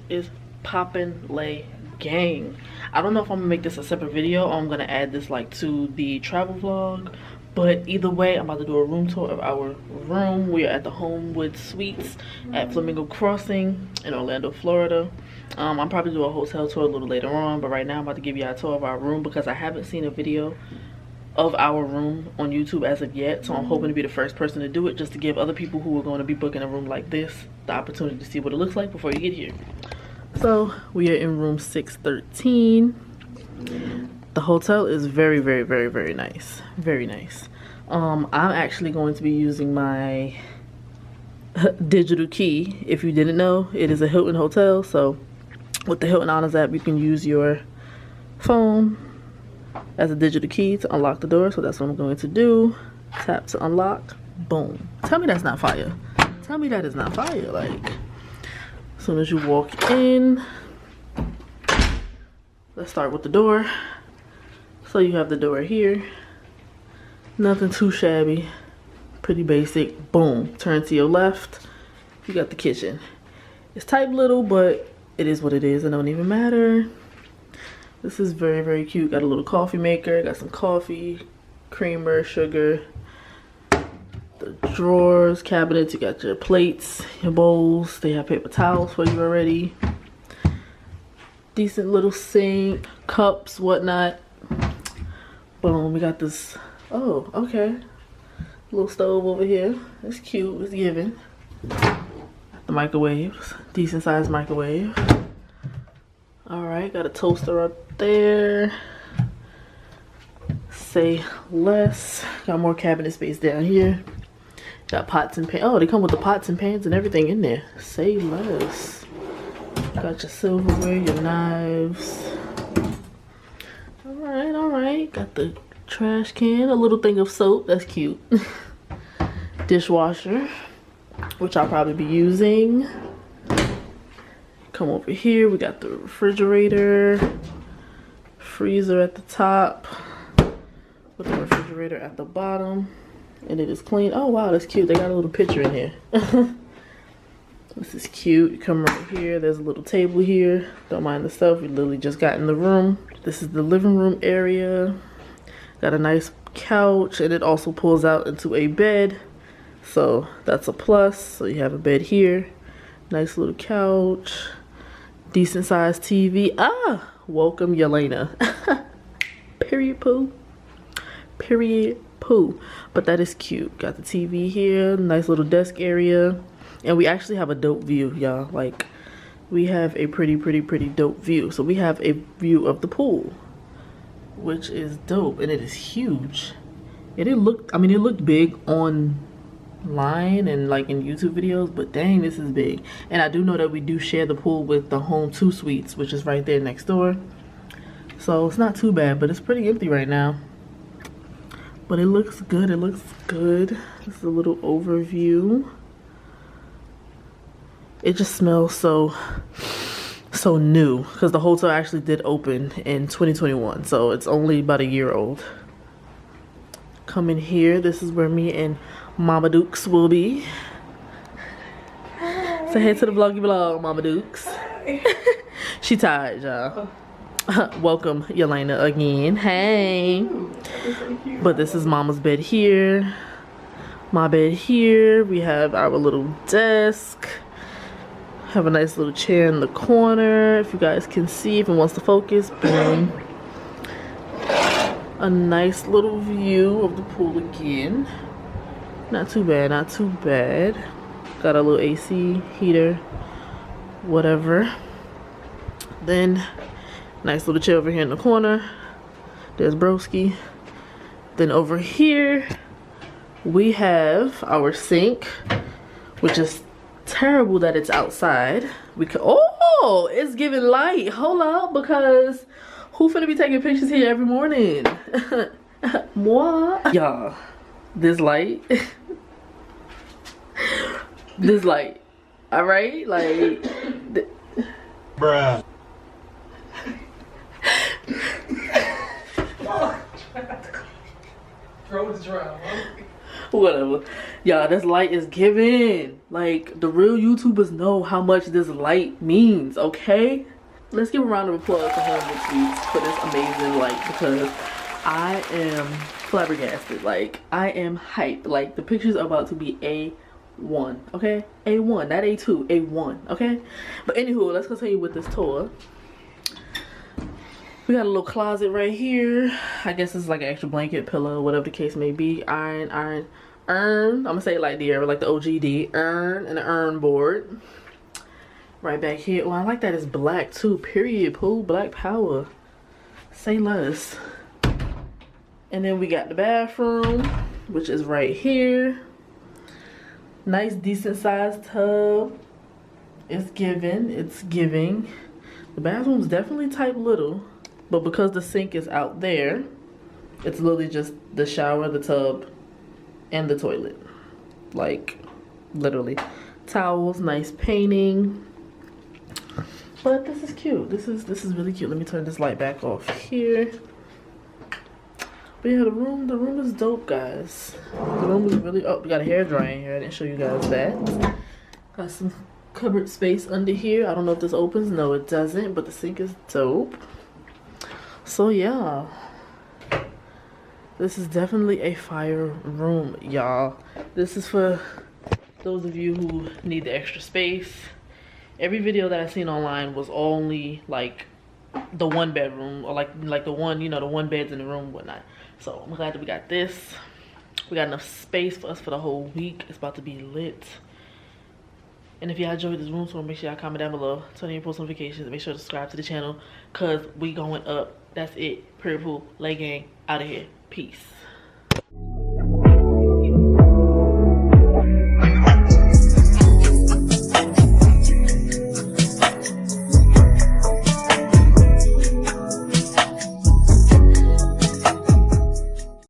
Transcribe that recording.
is poppin' lay gang. I don't know if I'm gonna make this a separate video or I'm gonna add this like to the travel vlog, but either way I'm about to do a room tour of our room. We are at the Homewood Suites at Flamingo Crossing in Orlando, Florida. I'll probably do a hotel tour a little later on, but right now I'm about to give you a tour of our room because I haven't seen a video of our room on YouTube as of yet, so I'm hoping to be the first person to do it, just to give other people who are going to be booking a room like this the opportunity to see what it looks like before you get here. So we are in room 613. The hotel is very, very, very, very nice. Very nice. I'm actually going to be using my digital key. If you didn't know, it is a Hilton hotel, so with the Hilton Honors app you can use your phone as a digital key to unlock the door. So that's what I'm going to do. Tap to unlock. Boom. Tell me that's not fire. Tell me that is not fire. Like, as soon as you walk in, let's start with the door. So you have the door here. Nothing too shabby. Pretty basic. Boom. Turn to your left. You got the kitchen. It's type little, but it is what it is. It don't even matter. This is very, very cute. Got a little coffee maker. Got some coffee, creamer, sugar. The drawers, cabinets. You got your plates, your bowls. They have paper towels for you already. Decent little sink, cups, whatnot. Boom. We got this. Oh, okay. Little stove over here. It's cute. It's giving. The microwaves. Decent sized microwave. Alright, got a toaster up there. Say less. Got more cabinet space down here. Got pots and pans. Oh, they come with the pots and pans and everything in there. Say less. Got your silverware, your knives. Alright, alright. Got the trash can, a little thing of soap. That's cute. Dishwasher, which I'll probably be using. Come over here, we got the refrigerator, freezer at the top, with the refrigerator at the bottom, and it is clean. Oh wow, that's cute. They got a little picture in here. This is cute. You come right here, there's a little table here. Don't mind the stuff, we literally just got in the room. This is the living room area. Got a nice couch, and it also pulls out into a bed, so that's a plus. So you have a bed here, nice little couch. Decent sized TV. Ah, welcome Yelena. Period poo. Period poo. But that is cute. Got the TV here. Nice little desk area. And we actually have a dope view, y'all. Like, we have a pretty dope view. So we have a view of the pool, which is dope. And it is huge. It didn't look, I mean, it looked big online and like in YouTube videos, but dang, this is big. And I do know that we do share the pool with the Homewood Suites, which is right there next door. So it's not too bad, but it's pretty empty right now. But it looks good. It looks good. This is a little overview. It just smells so new because the hotel actually did open in 2021, so it's only about a year old. Come in here. This is where me and Mama Dukes will be. Say hey to the vloggy vlog, Mama Dukes. She tired, y'all. Welcome Yelena again. Hey. But this is Mama's bed here. My bed here. We have our little desk. Have a nice little chair in the corner, if you guys can see, if it wants to focus. Boom. A nice little view of the pool again. Not too bad, not too bad. Got a little AC, heater, whatever. Then, nice little chair over here in the corner. There's Broski. Then over here, we have our sink, which is terrible that it's outside. We could, oh, it's giving light. Hold up, because who finna be taking pictures here every morning? Moi. Y'all, this light. This light. Alright? Like. Bruh. Throw the drum. Whatever. Y'all, this light is giving. Like, the real YouTubers know how much this light means, okay? Let's give a round of applause to Homewood Suites for this amazing light, because I am flabbergasted. Like, I am hyped. Like, the pictures are about to be A1, okay? A1, not A2, A1, okay? But anywho, let's continue with this tour. We got a little closet right here. I guess it's like an extra blanket, pillow, whatever the case may be. Urn. I'm gonna say it like the like the OGD. Urn and an urn board. Right back here. Oh, I like that it's black too. Period. Pool black power. Say less. And then we got the bathroom, which is right here. Nice, decent sized tub. It's giving. It's giving. The bathroom's definitely type little. But because the sink is out there, it's literally just the shower, the tub, and the toilet. Like, literally. Towels, nice painting. But this is cute. This is really cute. Let me turn this light back off here. But yeah, the room is dope, guys. The room is really, oh, we got a hairdryer in here. I didn't show you guys that. Got some cupboard space under here. I don't know if this opens. No, it doesn't, but the sink is dope. So yeah, this is definitely a fire room, y'all. This is for those of you who need the extra space. Every video that I seen online was only like the one bedroom, or like the one, you know, the one beds in the room and whatnot. So I'm glad that we got this. We got enough space for us for the whole week. It's about to be lit. And if y'all enjoyed this room tour, make sure y'all comment down below, turn on your post notifications, and make sure to subscribe to the channel, cause we going up. That's it. Period. Pool. Lay gang. Out of here. Peace.